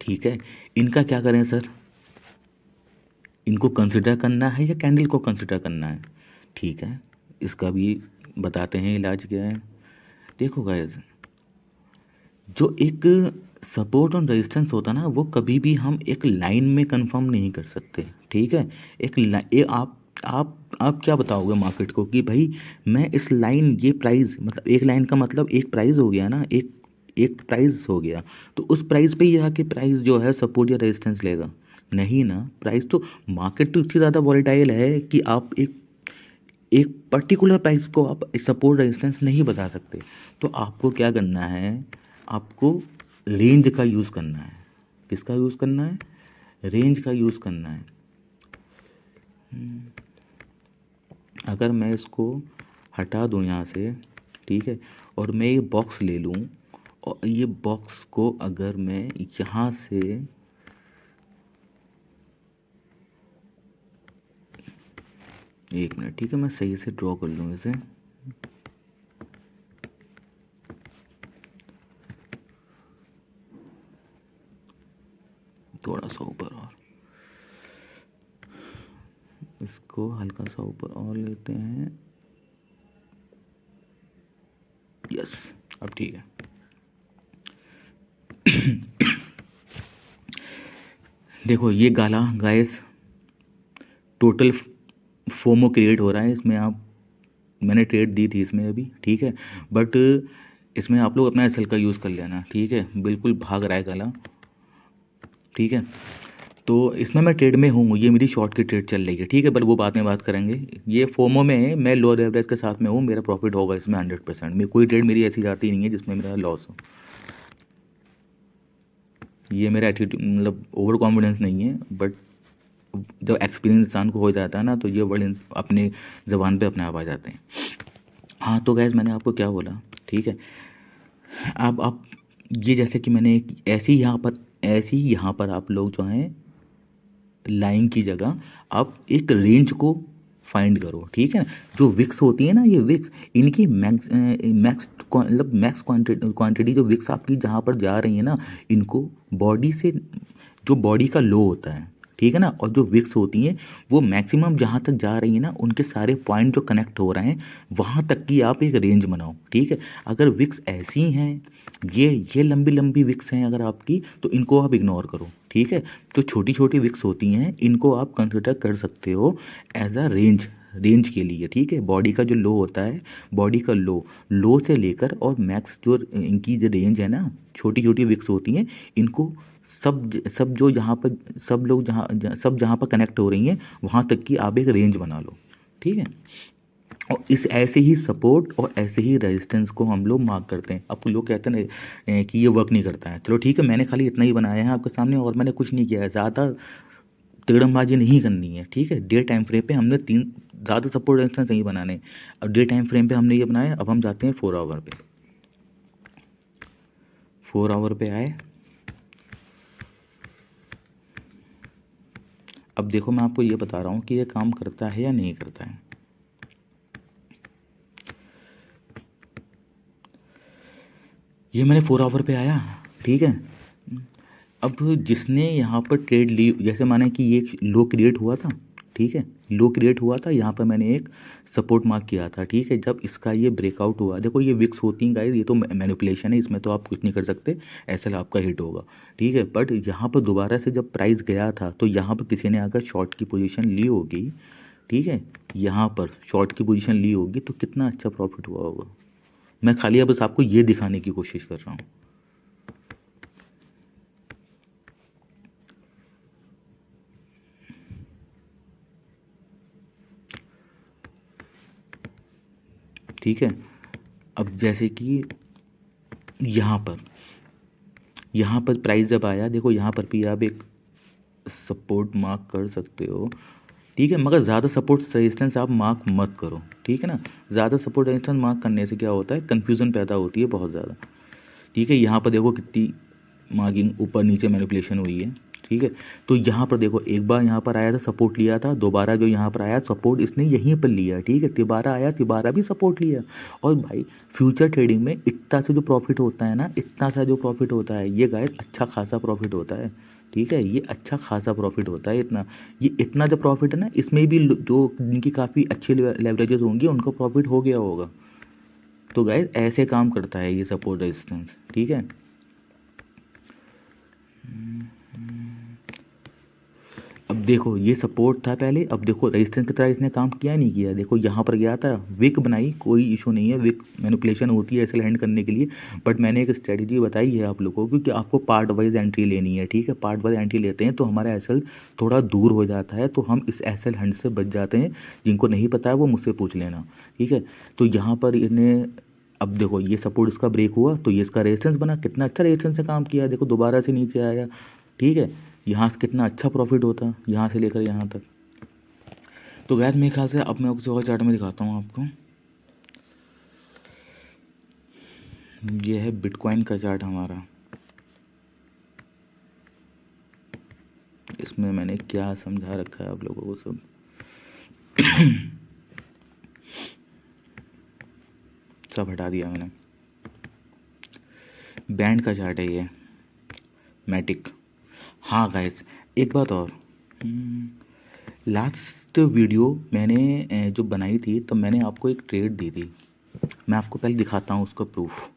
ठीक है, इनका क्या करें सर, इनको कंसिडर करना है या कैंडल को कंसिडर करना है। ठीक है, इसका भी बताते हैं इलाज क्या है। देखो गाइस, जो एक सपोर्ट और रेजिस्टेंस होता है ना, वो कभी भी हम एक लाइन में कंफर्म नहीं कर सकते। ठीक है, आप क्या बताओगे मार्केट को कि भाई मैं इस लाइन, ये प्राइस, मतलब एक लाइन का मतलब एक प्राइस हो गया ना, एक प्राइस हो गया, तो उस प्राइस पे ही आके प्राइस जो है सपोर्ट या रेजिस्टेंस लेगा, नहीं ना। प्राइस तो, मार्केट तो इतनी ज़्यादा वॉलेटाइल है कि आप एक एक पर्टिकुलर प्राइस को आप सपोर्ट रेजिस्टेंस नहीं बता सकते। तो आपको क्या करना है, आपको रेंज का यूज़ करना है। किसका यूज़ करना है, रेंज का यूज़ करना है। अगर मैं इसको हटा दूँ यहाँ से, ठीक है, और मैं ये बॉक्स ले लूँ और ये बॉक्स को अगर मैं यहाँ से एक मिनट, ठीक है, मैं सही से ड्रॉ कर लूँ इसे। थोड़ा सा ऊपर और, इसको हल्का सा ऊपर और लेते हैं। यस, अब ठीक है। देखो ये गाला गाइस टोटल फोमो क्रिएट हो रहा है इसमें। आप, मैंने ट्रेड दी थी इसमें अभी, ठीक है, बट इसमें आप लोग अपना एसएल का यूज़ कर लेना, ठीक है, बिल्कुल भाग रहा है गाला, ठीक है। तो इसमें मैं ट्रेड में हूँ, ये मेरी शॉर्ट की ट्रेड चल रही है, ठीक है, पर वो बाद में बात करेंगे। ये फोमो में है, मैं लोअर एवरेज के साथ में हूँ, मेरा प्रॉफिट होगा इसमें 100%। मैं कोई ट्रेड मेरी ऐसी जाती नहीं है जिसमें मेरा लॉस हो। ये मेरा एटीट्यूड, मतलब ओवर कॉन्फिडेंस नहीं है, बट जब एक्सपीरियंस इंसान को हो जाता है ना, तो ये वर्ड अपने ज़बान पे अपने आप आ जाते हैं। हाँ, तो गैस मैंने आपको क्या बोला, ठीक है। अब आप ये जैसे कि मैंने ऐसे ही यहाँ पर आप लोग जो हैं लाइन की जगह आप एक रेंज को फाइंड करो, ठीक है ना। जो विक्स होती है ना, ये विक्स, इनकी मैक्स मैक्स मतलब मैक्स क्वांटिटी जो विक्स आपकी जहाँ पर जा रही है ना, इनको बॉडी से, जो बॉडी का लो होता है, ठीक है ना, और जो विक्स होती हैं वो मैक्सिमम जहाँ तक जा रही है ना, उनके सारे पॉइंट जो कनेक्ट हो रहे हैं वहाँ तक की आप एक रेंज बनाओ, ठीक है। अगर विक्स ऐसी हैं, ये लंबी लंबी विक्स हैं अगर आपकी, तो इनको आप इग्नोर करो, ठीक है। तो छोटी छोटी विक्स होती हैं, इनको आप कंसिडर कर सकते हो एज अ रेंज के लिए, ठीक है। बॉडी का जो लो होता है, बॉडी का लो से लेकर और मैक्स जो इनकी जो रेंज है ना, छोटी छोटी विक्स होती हैं, इनको सब जो जहाँ पर सब लोग सब जहाँ पर कनेक्ट हो रही हैं वहाँ तक की आप एक रेंज बना लो, ठीक है। और इस ऐसे ही सपोर्ट और ऐसे ही रेजिस्टेंस को हम लोग मार्क करते हैं। अब लोग कहते हैं ना कि ये वर्क नहीं करता है, चलो ठीक है, मैंने खाली इतना ही बनाया है आपके सामने, और मैंने कुछ नहीं किया है, ज़्यादा तिगड़मबाजी नहीं करनी है, ठीक है। डे टाइम फ्रेम पे हमने तीन ज़्यादा सपोर्ट रेजिस्टेंस नहीं बनाने। अब डे टाइम फ्रेम पे हमने ये बनाया, अब हम जाते हैं 4 आवर पे। 4 आवर पे आए, अब देखो मैं आपको ये बता रहा हूँ कि ये काम करता है या नहीं करता है। ये मैंने 4 आवर पे आया, ठीक है। अब जिसने यहाँ पर ट्रेड ली, जैसे माने कि ये लो क्रिएट हुआ था, ठीक है, लो क्रिएट हुआ था, यहाँ पर मैंने एक सपोर्ट मार्क किया था, ठीक है। जब इसका ये ब्रेकआउट हुआ, देखो ये विक्स होती हैं गाइस, ये तो मैनिपुलेशन है, इसमें तो आप कुछ नहीं कर सकते, ऐसा आपका हिट होगा, ठीक है। बट यहाँ पर दोबारा से जब प्राइस गया था, तो यहाँ पर किसी ने अगर शॉर्ट की पोजीशन ली होगी, ठीक है, यहाँ पर शॉर्ट की पोजीशन ली होगी, तो कितना अच्छा प्रॉफिट हुआ होगा। मैं खाली अब बस आपको ये दिखाने की कोशिश कर रहा हूँ। ठीक है, अब जैसे कि यहाँ पर प्राइस जब आया, देखो यहाँ पर भी आप एक सपोर्ट मार्क कर सकते हो, ठीक है, मगर ज़्यादा सपोर्ट रेजिस्टेंस आप मार्क मत करो, ठीक है ना। ज़्यादा सपोर्ट रेजिस्टेंस मार्क करने से क्या होता है, कन्फ्यूज़न पैदा होती है बहुत ज़्यादा, ठीक है। यहाँ पर देखो कितनी मार्किंग ऊपर नीचे मैनिपुलेशन हुई है, ठीक है। तो यहाँ पर देखो एक बार यहाँ पर आया था, सपोर्ट लिया था, दोबारा जो यहाँ पर आया सपोर्ट इसने यहीं पर लिया, ठीक है, तिबारा आया, तिबारा भी सपोर्ट लिया। और भाई फ्यूचर ट्रेडिंग में इतना से जो प्रॉफिट होता है ना, इतना सा जो प्रॉफिट होता है, ये गाइस अच्छा खासा प्रॉफिट होता है, ठीक है, ये अच्छा खासा प्रॉफिट होता है। इतना जो प्रॉफिट है ना, इसमें भी जो जिनकी काफ़ी अच्छी लेवरेजेस होंगी उनको प्रॉफिट हो गया होगा। तो गाइस ऐसे काम करता है ये सपोर्ट रेजिस्टेंस, ठीक है। अब देखो ये सपोर्ट था पहले, अब देखो रेजिस्टेंस की तरह इसने काम किया नहीं किया, देखो यहाँ पर गया था, विक बनाई, कोई इशू नहीं है, विक मैनिपुलेशन होती है एसएल हैंड करने के लिए, बट मैंने एक स्ट्रेटजी बताई है आप लोगों को, क्योंकि आपको पार्ट वाइज एंट्री लेनी है, ठीक है। पार्ट वाइज एंट्री लेते हैं तो हमारा एसएल थोड़ा दूर हो जाता है, तो हम इस एसएल हैंड से बच जाते हैं। जिनको नहीं पता है वो मुझसे पूछ लेना, ठीक है। तो यहाँ पर इन्हें, अब देखो ये सपोर्ट इसका ब्रेक हुआ, तो ये इसका रेजिस्टेंस बना, कितना अच्छा रेजिस्टेंस से काम किया, देखो दोबारा से नीचे आया, ठीक है। यहाँ से कितना अच्छा प्रॉफिट होता, यहाँ से लेकर यहाँ तक। तो गैस मेरे ख्याल से अब मैं किसी और चार्ट में दिखाता हूँ आपको। ये है बिटकॉइन का चार्ट हमारा। इसमें मैंने क्या समझा रखा है आप लोगों को सब। सब हटा दिया मैंने। बैंड का चार्ट है ये, मैटिक। हाँ गाइस, एक बात और, लास्ट वीडियो मैंने जो बनाई थी तो मैंने आपको एक ट्रेड दी थी। मैं आपको पहले दिखाता हूँ उसका प्रूफ।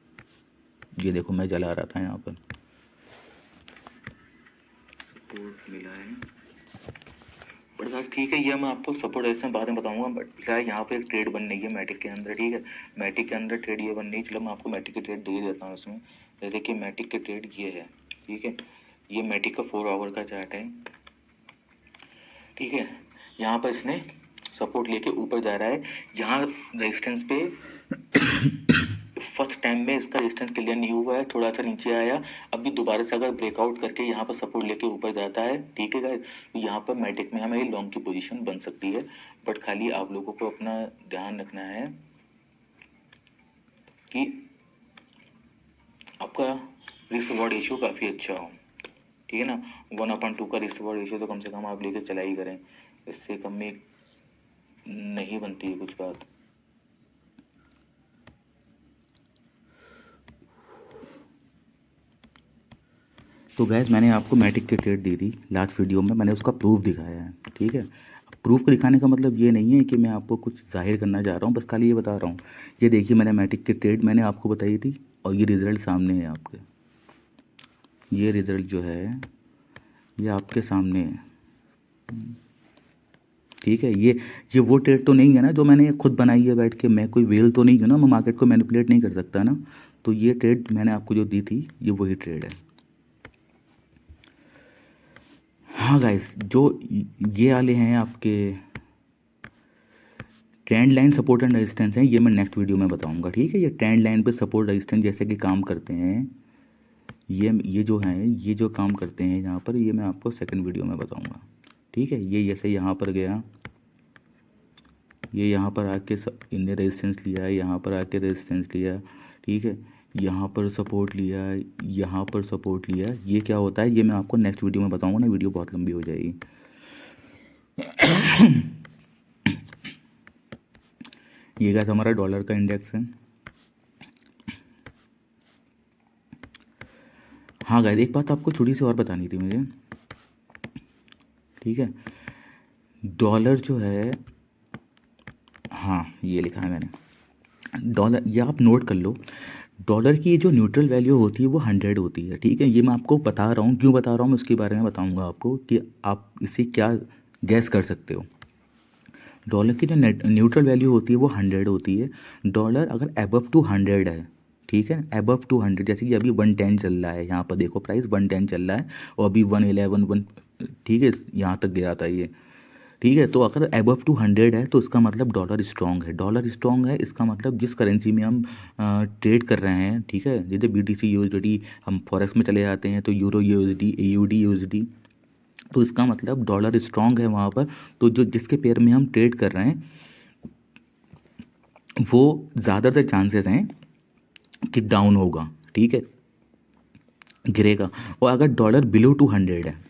ये देखो मैं जला रहा था यहाँ पर, सपोर्ट मिला है। बट गाइस ठीक है, ये मैं आपको सपोर्ट ऐसे बाद में बताऊंगा। बट फिलहाल यहाँ पे एक ट्रेड बन रही है मैटिक के अंदर, ठीक है। मैटिक के अंदर ट्रेड ये बन रही है। चलो मैं आपको मैटिक की ट्रेड दे देता हूँ इसमें। ये देखिए मैटिक की ट्रेड ये है, ठीक है। ये मैटिक का 4 आवर का चार्ट है, ठीक है। यहाँ पर इसने सपोर्ट लेके ऊपर जा रहा है। यहाँ रेजिस्टेंस पे फर्स्ट टाइम में इसका रेजिस्टेंस क्लियर नहीं हुआ है, थोड़ा सा नीचे आया। अभी दोबारा से अगर ब्रेकआउट करके यहाँ पर सपोर्ट लेके ऊपर जाता है, ठीक है गाइस, तो यहाँ पर मैटिक में हमें लॉन्ग की पोजीशन बन सकती है। बट खाली आप लोगों को अपना ध्यान रखना है कि आपका रिस्क रिवॉर्ड रेशियो काफ़ी अच्छा हो, ठीक है ना। 1/2 का रिस्क रिवॉर्ड रेशियो तो कम से कम आप लेके चला ही करें, इससे कम में नहीं बनती है कुछ बात। तो गैस मैंने आपको मैटिक की ट्रेड दी थी लास्ट वीडियो में, मैंने उसका प्रूफ दिखाया है, ठीक है। प्रूफ को दिखाने का मतलब ये नहीं है कि मैं आपको कुछ जाहिर करना चाह रहा हूँ, बस खाली ये बता रहा हूँ। ये देखिए मैंने मैटिक की ट्रेड मैंने आपको बताई थी और ये रिज़ल्ट सामने है आपके। ये रिज़ल्ट जो है ये आपके सामने है, ठीक है। ये वो ट्रेड तो नहीं है ना जो मैंने खुद बनाई है बैठ के। मैं कोई वेल तो नहीं हूँ ना, मैं मार्केट को मैनिपुलेट नहीं कर सकता ना। तो ये ट्रेड मैंने आपको जो दी थी ये वही ट्रेड है। हाँ गाइस, जो ये वाले हैं आपके trend line support and resistance हैं, ये मैं नेक्स्ट वीडियो में बताऊंगा, ठीक है। ये ट्रेंड लाइन पे सपोर्ट रेजिस्टेंस जैसे कि काम करते हैं, ये जो हैं, ये जो काम करते हैं यहाँ पर, ये मैं आपको सेकंड वीडियो में बताऊंगा, ठीक है। ये जैसे यहाँ पर गया, ये यहाँ पर आके इनने रेजिस्टेंस लिया, यहाँ पर आके रेजिस्टेंस लिया, ठीक है। यहाँ पर सपोर्ट लिया, यहाँ पर सपोर्ट लिया। ये क्या होता है ये मैं आपको नेक्स्ट वीडियो में बताऊंगा ना, वीडियो बहुत लंबी हो जाएगी। ये क्या हमारा डॉलर का इंडेक्स है। हाँ गाइस, एक बात आपको छोटी सी और बतानी थी मुझे, ठीक है। डॉलर जो है, हाँ ये लिखा है मैंने डॉलर, ये आप नोट कर लो। डॉलर की जो न्यूट्रल वैल्यू होती है वो 100 होती है, ठीक है। ये मैं आपको बता रहा हूँ, क्यों बता रहा हूँ मैं उसके बारे में बताऊँगा आपको कि आप इससे क्या गैस कर सकते हो। डॉलर की जो न्यूट्रल वैल्यू होती है वो 100 होती है। डॉलर अगर अबव टू 100 है, ठीक है, अबव टू 100, जैसे कि अभी 110 चल रहा है, यहाँ पर देखो प्राइस 110 चल रहा है और अभी 111 ठीक है, यहाँ तक गया था ये, ठीक है। तो अगर अबव टू 100 है तो इसका मतलब डॉलर स्ट्रॉन्ग है। डॉलर स्ट्रॉन्ग है इसका मतलब जिस करेंसी में हम ट्रेड कर रहे हैं, ठीक है, जैसे BTC USD, हम फॉरेक्स में चले जाते हैं तो यूरो USD, AUD USD, तो इसका मतलब डॉलर स्ट्रॉन्ग है वहाँ पर। तो जो जिसके पेयर में हम ट्रेड कर रहे हैं वो ज़्यादातर चांसेस हैं कि डाउन होगा, ठीक है, गिरेगा। और अगर डॉलर बिलो 200 है,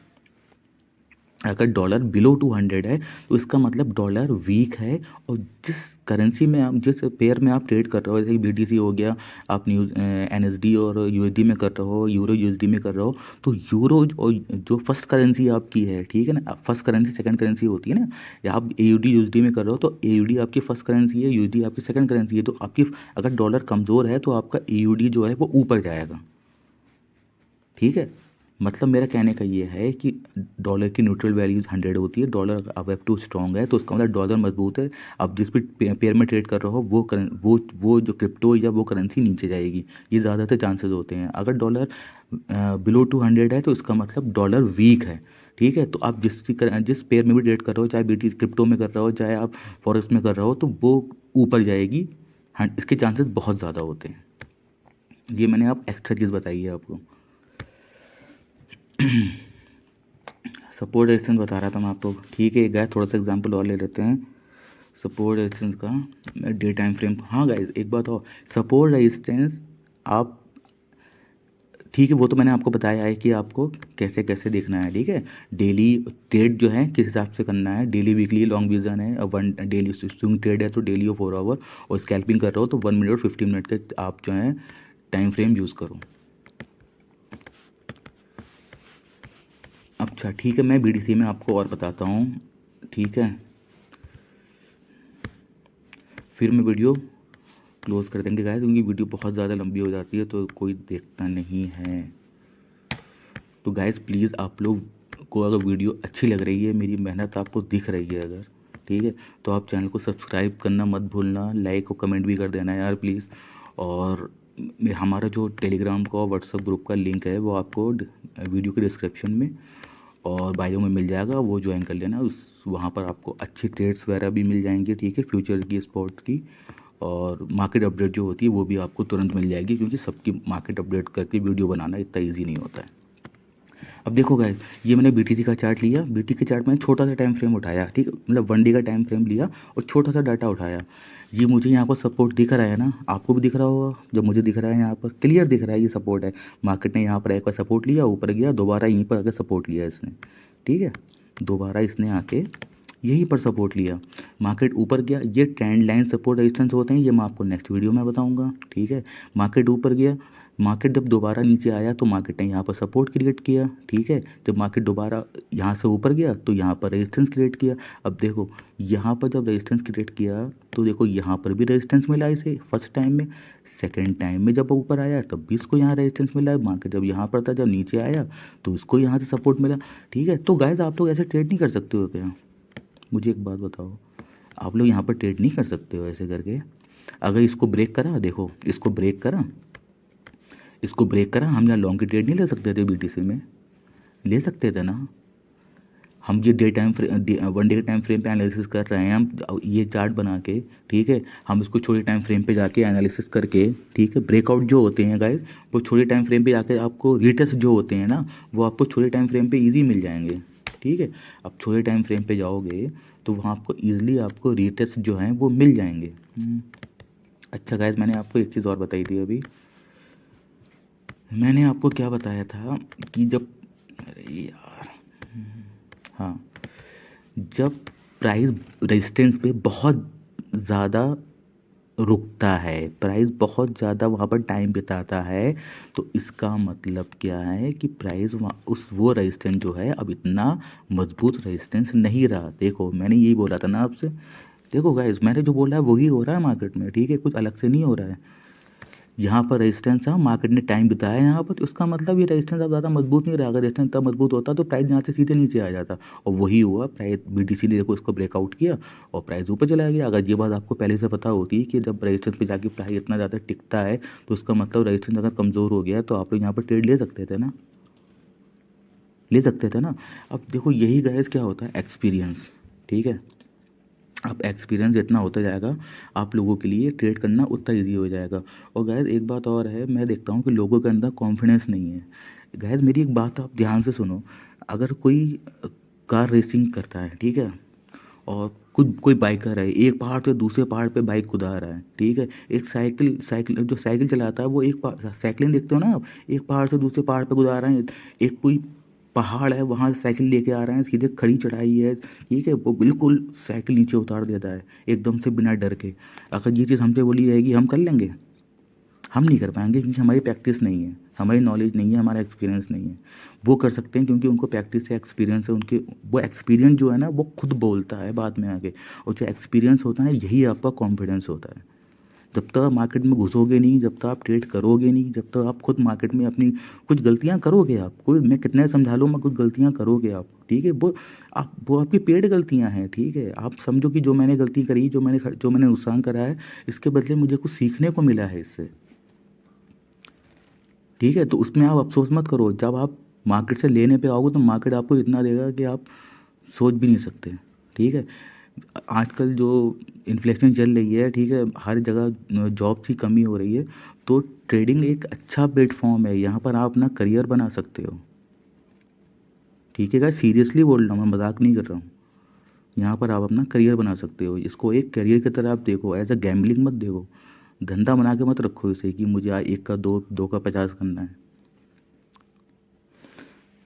अगर डॉलर बिलो 200 है तो इसका मतलब डॉलर वीक है। और जिस करेंसी में आप, जिस पेयर में आप ट्रेड कर रहे हो, जैसे BTC हो गया, आप NSD और USD में कर रहे हो, यूरो USD में कर रहे हो, तो यूरो और जो फर्स्ट करेंसी आपकी है, ठीक है ना, फर्स्ट करेंसी सेकंड करेंसी होती है ना, या आप AUD USD में कर रहे हो तो AUD आपकी फर्स्ट करेंसी है, USD आपकी सेकंड करेंसी है। तो आपकी अगर डॉलर कमज़ोर है तो आपका AUD जो है वो ऊपर जाएगा, ठीक है। मतलब मेरा कहने का ये है कि डॉलर की न्यूट्रल वैल्यूज़ 100 होती है। डॉलर अब टू स्ट्रॉन्ग है तो उसका मतलब डॉलर मजबूत है। अब जिस भी पेयर में ट्रेड कर रहे हो वो जो क्रिप्टो या वो करेंसी नीचे जाएगी, ये ज़्यादातर चांसेस होते हैं। अगर डॉलर बिलो 200 है तो इसका मतलब डॉलर वीक है, ठीक है। तो आप जिस पेयर में भी ट्रेड कर रहे हो, चाहे BTC क्रिप्टो में कर रहे हो, चाहे आप फॉरेक्स में कर रहे हो, तो वो ऊपर जाएगी। हाँ, इसके चांसेस बहुत ज़्यादा होते हैं। ये मैंने आप एक्स्ट्रा चीज़ बताई है आपको। सपोर्ट रेजिस्टेंस बता रहा था मैं आपको, ठीक है गाइस, थोड़ा सा एग्जांपल और ले लेते हैं सपोर्ट रेजिस्टेंस का डे टाइम फ्रेम। हाँ गाइस एक बात और, सपोर्ट रेजिस्टेंस आप, ठीक है वो तो मैंने आपको बताया है कि आपको कैसे कैसे देखना है, ठीक है। डेली ट्रेड जो है किस हिसाब से करना है, डेली वीकली लॉन्ग विजन है, और वन डेली स्विंग ट्रेड है तो डेली और 4 आवर, और स्कैल्पिंग कर रहे हो तो 1 मिनट और 15 मिनट के आप जो है टाइम फ्रेम यूज़ करो। अच्छा ठीक है, मैं BDC में आपको और बताता हूँ, ठीक है, फिर मैं वीडियो क्लोज़ कर देंगे गाइस, क्योंकि वीडियो बहुत ज़्यादा लंबी हो जाती है तो कोई देखता नहीं है। तो गाइस प्लीज़ आप लोग को अगर वीडियो अच्छी लग रही है, मेरी मेहनत आपको दिख रही है अगर, ठीक है, तो आप चैनल को सब्सक्राइब करना मत भूलना, लाइक और कमेंट भी कर देना यार प्लीज़। और हमारा जो टेलीग्राम का और व्हाट्सएप ग्रुप का लिंक है वो आपको वीडियो के डिस्क्रिप्शन में और बायो में मिल जाएगा, वो ज्वाइन कर लेना। उस वहाँ पर आपको अच्छी ट्रेड्स वगैरह भी मिल जाएंगी, ठीक है, फ्यूचर की, स्पॉट की, और मार्केट अपडेट जो होती है वो भी आपको तुरंत मिल जाएगी, क्योंकि सबकी मार्केट अपडेट करके वीडियो बनाना इतना ईजी नहीं होता है। अब देखो गाइस, ये मैंने BTC का चार्ट लिया, BTC के चार्ट में छोटा सा टाइम फ्रेम उठाया, ठीक है, मतलब 1 डे का टाइम फ्रेम लिया और छोटा सा डाटा उठाया। ये मुझे यहाँ पर सपोर्ट दिख रहा है ना, आपको भी दिख रहा होगा, जब मुझे दिख रहा है यहाँ पर क्लियर दिख रहा है ये सपोर्ट है। मार्केट ने यहाँ पर एक बार सपोर्ट लिया, ऊपर गया, दोबारा यहीं पर आके सपोर्ट लिया इसने, ठीक है, दोबारा इसने आके यहीं पर सपोर्ट लिया, मार्केट ऊपर गया। ये ट्रेंड लाइन सपोर्ट रेजिस्टेंस होते हैं, ये मैं आपको नेक्स्ट वीडियो में बताऊंगा, ठीक है। मार्केट ऊपर गया, मार्केट जब दोबारा नीचे आया तो मार्केट ने यहाँ पर सपोर्ट क्रिएट किया, ठीक है। जब मार्केट दोबारा यहाँ से ऊपर गया तो यहाँ पर रेजिस्टेंस क्रिएट किया। अब देखो यहाँ पर जब रेजिस्टेंस क्रिएट किया तो देखो यहाँ पर भी रेजिस्टेंस मिला इसे फर्स्ट टाइम में, सेकेंड टाइम में जब ऊपर आया तब भी इसको यहाँ रेजिस्टेंस मिला। मार्केट जब यहाँ पर था, जब नीचे आया तो इसको यहाँ से सपोर्ट मिला, ठीक है। तो गाइस आप लोग ऐसे ट्रेड नहीं कर सकते हो क्या? मुझे एक बात बताओ, आप लोग यहाँ पर ट्रेड नहीं कर सकते हो ऐसे करके? अगर इसको ब्रेक करा, देखो इसको ब्रेक करा, इसको ब्रेक करा, हम यहाँ लॉन्ग की ट्रेड नहीं ले सकते थे BTC में? ले सकते थे ना। हम ये डे टाइम 1 डे के टाइम फ्रेम पे एनालिसिस कर रहे हैं, हम ये चार्ट बना के, ठीक है, हम इसको छोटे टाइम फ्रेम पे जाके एनालिसिस करके, ठीक है, ब्रेकआउट जो होते हैं गाइस वो छोटे टाइम फ्रेम पे जाके आपको रिटेस्ट जो होते हैं ना वो आपको छोटे टाइम फ्रेम पे ईजी मिल जाएंगे, ठीक है। अब छोटे टाइम फ्रेम पे जाओगे तो वहाँ आपको ईजिली आपको रिटेस्ट जो हैं वो मिल जाएंगे। अच्छा गाइस, मैंने आपको एक चीज़ और बताई थी अभी, मैंने आपको क्या बताया था कि जब, अरे यार, हाँ, जब प्राइस रेजिस्टेंस पे बहुत ज़्यादा रुकता है, प्राइस बहुत ज़्यादा वहाँ पर टाइम बिताता है, तो इसका मतलब क्या है कि प्राइस वहाँ उस वो रेजिस्टेंस जो है अब इतना मजबूत रेजिस्टेंस नहीं रहा। देखो मैंने यही बोला था ना आपसे, देखो गाइस मैंने जो बोला है वही हो रहा है मार्केट में, ठीक है, कुछ अलग से नहीं हो रहा है। यहाँ पर रेजिस्टेंस है, मार्केट ने टाइम बिताया यहाँ पर, तो उसका मतलब ये रेजिस्टेंस अब ज़्यादा मजबूत नहीं रहा। अगर रेजिस्टेंस इतना मजबूत होता तो प्राइस यहाँ से सीधे नीचे आ जाता, और वही हुआ। प्राइस BTC ने देखो इसको ब्रेकआउट किया और प्राइस ऊपर चला गया। अगर ये बात आपको पहले से पता होती कि जब रेजिस्टेंस पे जाके प्राइस इतना ज़्यादा टिकता है तो उसका मतलब रेजिस्टेंस अगर कमज़ोर हो गया तो आप लोग यहाँ पर ट्रेड ले सकते थे ना, ले सकते थे ना। अब देखो यही गाइस क्या होता है, एक्सपीरियंस, ठीक है। अब एक्सपीरियंस जितना होता जाएगा आप लोगों के लिए ट्रेड करना उतना इजी हो जाएगा। और गाइस एक बात और है, मैं देखता हूँ कि लोगों के अंदर कॉन्फिडेंस नहीं है। गाइस मेरी एक बात आप ध्यान से सुनो, अगर कोई कार रेसिंग करता है, ठीक है, और कुछ कोई बाइकर है, एक पहाड़ से दूसरे पहाड़ पे बाइक कुदा रहा है, ठीक है, एक साइकिल साइकिल जो साइकिल चलाता है वो एक साइकिलिंग देखते हो ना आप, एक पहाड़ से दूसरे पहाड़ पे कुदा रहा है, एक कोई पहाड़ है वहाँ से साइकिल लेके आ रहे हैं, सीधे खड़ी चढ़ाई है, ठीक है, वो बिल्कुल साइकिल नीचे उतार देता है एकदम से बिना डर के। अगर ये चीज़ हमसे बोली जाएगी हम कर लेंगे? हम नहीं कर पाएंगे, क्योंकि हमारी प्रैक्टिस नहीं है, हमारी नॉलेज नहीं है, हमारा एक्सपीरियंस नहीं है। वो कर सकते हैं क्योंकि उनको प्रैक्टिस है, एक्सपीरियंस है, उनके वो एक्सपीरियंस जो है ना वो खुद बोलता है बाद में आके, और जो एक्सपीरियंस होता है यही आपका कॉन्फिडेंस होता है। जब तक आप मार्केट में घुसोगे नहीं, जब तक आप ट्रेड करोगे नहीं, जब तक आप खुद मार्केट में अपनी कुछ गलतियां करोगे, आप कोई, मैं कितने समझा लूँ, मैं कुछ गलतियां करोगे आप, ठीक है, वो आपकी पेड गलतियां हैं, ठीक है। आप समझो कि जो मैंने गलती करी, जो मैंने नुकसान करा है, इसके बदले मुझे कुछ सीखने को मिला है इससे, ठीक है। तो उसमें आप अफसोस मत करो, जब आप मार्केट से लेने पे आओगे तो मार्केट आपको इतना देगा कि आप सोच भी नहीं सकते, ठीक है। आजकल जो इन्फ्लेशन चल रही है, ठीक है, हर जगह जॉब की कमी हो रही है, तो ट्रेडिंग एक अच्छा प्लेटफॉर्म है, यहाँ पर आप अपना करियर बना सकते हो, ठीक है गाइस, सीरियसली बोल रहा हूँ, मैं मजाक नहीं कर रहा हूँ। यहाँ पर आप अपना करियर बना सकते हो, इसको एक करियर की तरह आप देखो, एज अ गैम्बलिंग मत देखो, धंधा बना के मत रखो इसे कि मुझे एक का दो, दो का 50 करना है।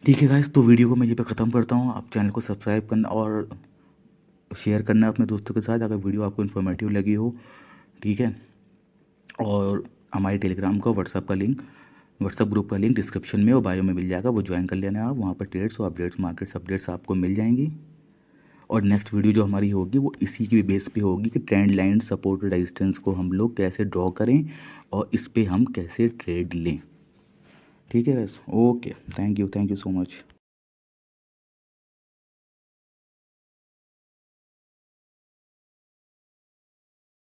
ठीक है गाइस, तो वीडियो को मैं ये पे ख़त्म करता हूँ। आप चैनल को सब्सक्राइब करना और शेयर करना है अपने दोस्तों के साथ अगर वीडियो आपको इन्फॉर्मेटिव लगी हो, ठीक है। और हमारे टेलीग्राम का, व्हाट्सअप ग्रुप का लिंक डिस्क्रिप्शन में और बायो में मिल जाएगा, वो ज्वाइन कर लेना आप। वहाँ पर ट्रेड्स और अपडेट्स, मार्केट्स अपडेट्स आपको मिल जाएंगी। और नेक्स्ट वीडियो जो हमारी होगी वो इसी की बेस पे होगी कि ट्रेंड लाइन, सपोर्ट, रेजिस्टेंस को हम लोग कैसे ड्रॉ करें और इस पे हम कैसे ट्रेड लें। ठीक है बस, okay, thank you so much.